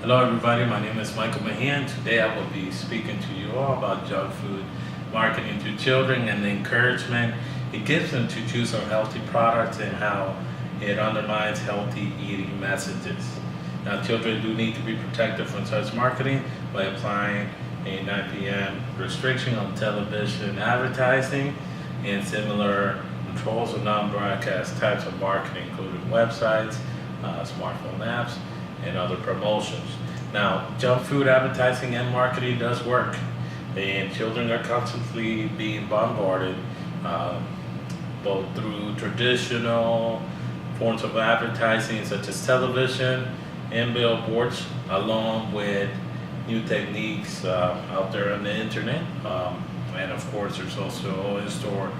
Hello everybody, my name is Michael Mahan. Today I will be speaking to you all about junk food marketing to children and the encouragement it gives them to choose some healthy products and how it undermines healthy eating messages. Now children do need to be protected from such marketing by applying a 9 p.m. restriction on television advertising and similar controls of non-broadcast types of marketing, including websites, smartphone apps, and other promotions. Now, junk food advertising and marketing does work, and children are constantly being bombarded both through traditional forms of advertising such as television and billboards, along with new techniques out there on the internet. And of course, there's also in-store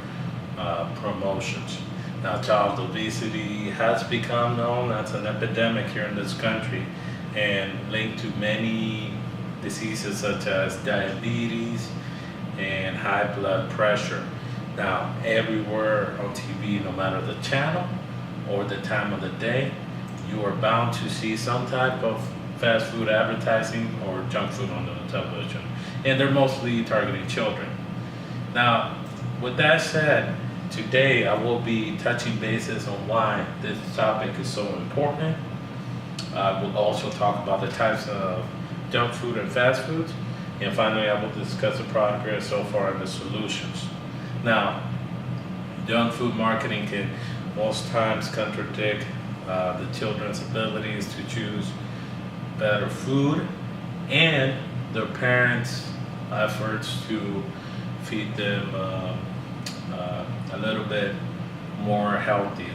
promotions. Now, child obesity has become known as an epidemic here in this country and linked to many diseases such as diabetes and high blood pressure. Now, everywhere on TV, no matter the channel or the time of the day, you are bound to see some type of fast food advertising or junk food on the television. And they're mostly targeting children. Now, with that said, today I will be touching bases on why this topic is so important. I will also talk about the types of junk food and fast foods. And finally, I will discuss the progress so far and the solutions. Now, junk food marketing can most times contradict the children's abilities to choose better food and their parents' efforts to feed them a little bit more healthily.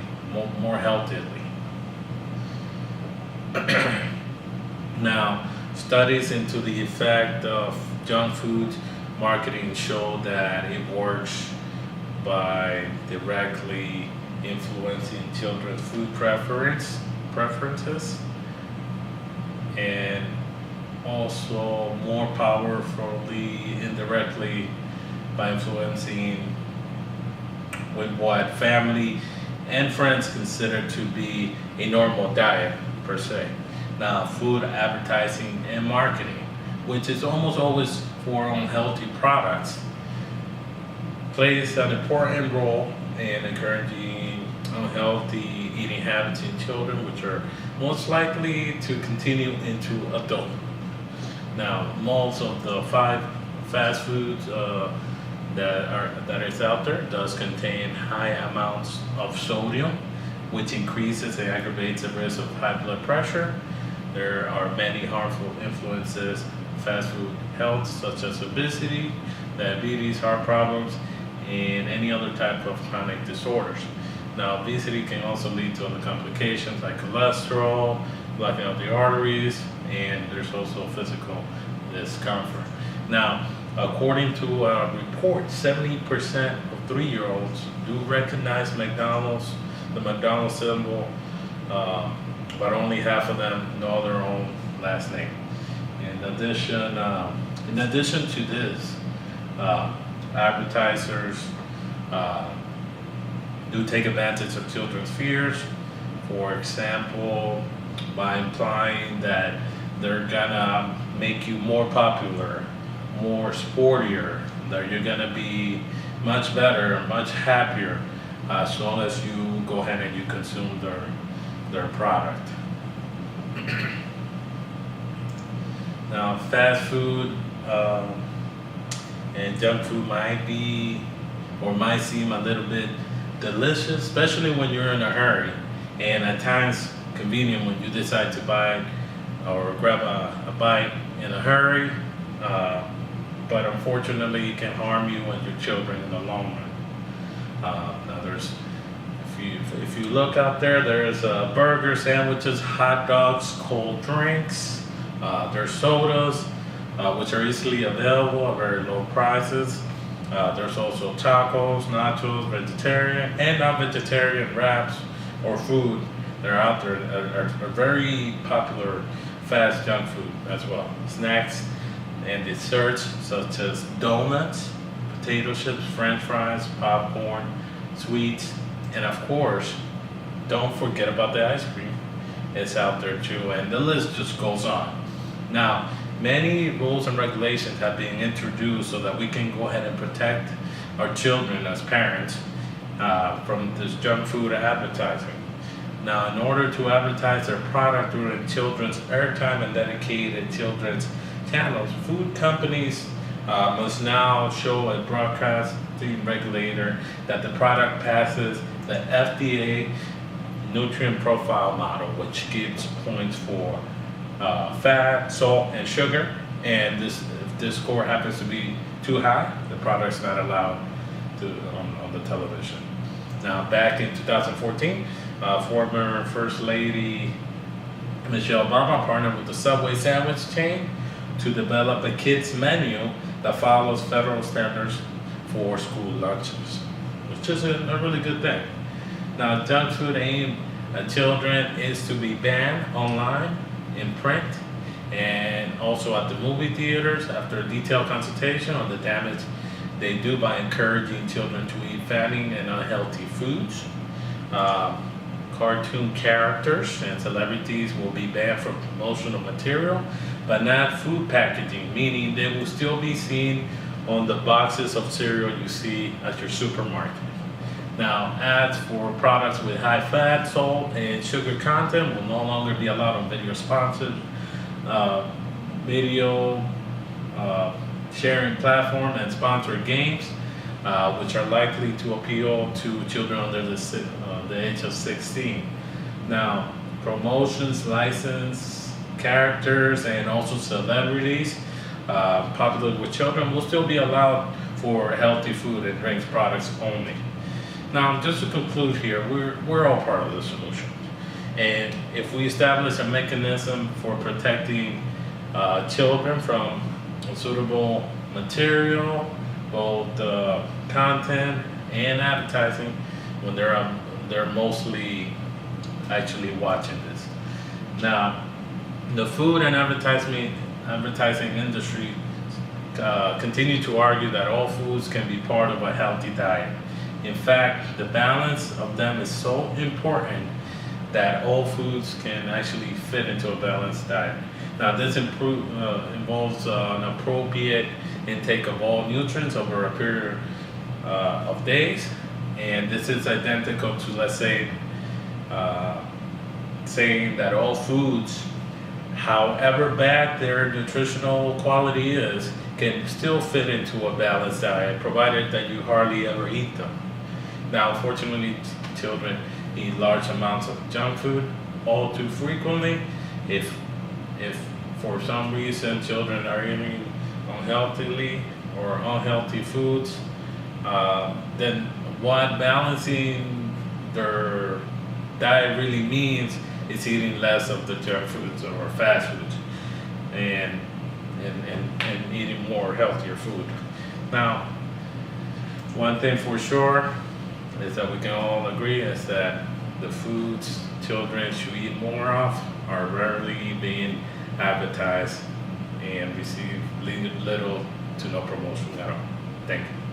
Now, studies into the effect of junk food marketing show that it works by directly influencing children's food preferences and also more powerfully indirectly by influencing with what family and friends consider to be a normal diet per se. Now, food advertising and marketing, which is almost always for unhealthy products, plays an important role in encouraging unhealthy eating habits in children, which are most likely to continue into adulthood. Now, most of the fast foods that is out there does contain high amounts of sodium, which increases and aggravates the risk of high blood pressure. There are many harmful influences of fast food health, such as obesity, diabetes, heart problems, and any other type of chronic disorders. Now, obesity can also lead to other complications like cholesterol, blocking out the arteries, and there's also physical discomfort. Now, according to a report, 70% of 3-year-olds do recognize the McDonald's symbol, but only half of them know their own last name. In addition to this, advertisers do take advantage of children's fears. For example, by implying that they're gonna make you more popular, more sportier, that you're gonna be much better, much happier as long as you go ahead and you consume their product. Now, fast food and junk food might seem a little bit delicious, especially when you're in a hurry, and at times convenient when you decide to buy or grab a bite in a hurry. But unfortunately, it can harm you and your children in the long run. Now, if you look out there, there's burgers, sandwiches, hot dogs, cold drinks. There's sodas, which are easily available at very low prices. There's also tacos, nachos, vegetarian and non-vegetarian wraps or food that are out there are very popular fast junk food as well. Snacks and desserts such as donuts, potato chips, french fries, popcorn, sweets, and of course, don't forget about the ice cream. It's out there too, and the list just goes on. Now, many rules and regulations have been introduced so that we can go ahead and protect our children as parents from this junk food advertising. Now, in order to advertise their product during children's airtime and dedicated children's channels, food companies must now show a broadcasting regulator that the product passes the FDA nutrient profile model, which gives points for fat, salt, and sugar. And if this score happens to be too high, the product's not allowed on the television. Now, back in 2014, former First Lady Michelle Obama partnered with the Subway sandwich chain to develop a kids menu that follows federal standards for school lunches, which is a really good thing. Now, junk food aimed at children is to be banned online, in print, and also at the movie theaters after a detailed consultation on the damage they do by encouraging children to eat fatty and unhealthy foods. Cartoon characters and celebrities will be banned from promotional material, but not food packaging, meaning they will still be seen on the boxes of cereal you see at your supermarket. Now, ads for products with high fat, salt, and sugar content will no longer be allowed on video sponsors, video sharing platform, and sponsored games, which are likely to appeal to children under the age of 16. Now, promotions, licensed characters, and also celebrities popular with children will still be allowed for healthy food and drinks products only. Now, just to conclude here, we're all part of the solution. And if we establish a mechanism for protecting children from unsuitable material, both content and advertising, when they're mostly actually watching this. Now, the food and advertising industry continue to argue that all foods can be part of a healthy diet. In fact, the balance of them is so important that all foods can actually fit into a balanced diet. Now, this involves an appropriate intake of all nutrients over a period of days, and this is identical to, let's say, saying that all foods, however bad their nutritional quality is, can still fit into a balanced diet, provided that you hardly ever eat them. Now, unfortunately, children eat large amounts of junk food all too frequently. If for some reason children are eating unhealthily or unhealthy foods, then what balancing their diet really means is eating less of the junk foods or fast foods and eating more healthier food. Now, one thing for sure is that we can all agree is that the foods children should eat more of are rarely being advertised and receive little to no promotion at all. Thank you.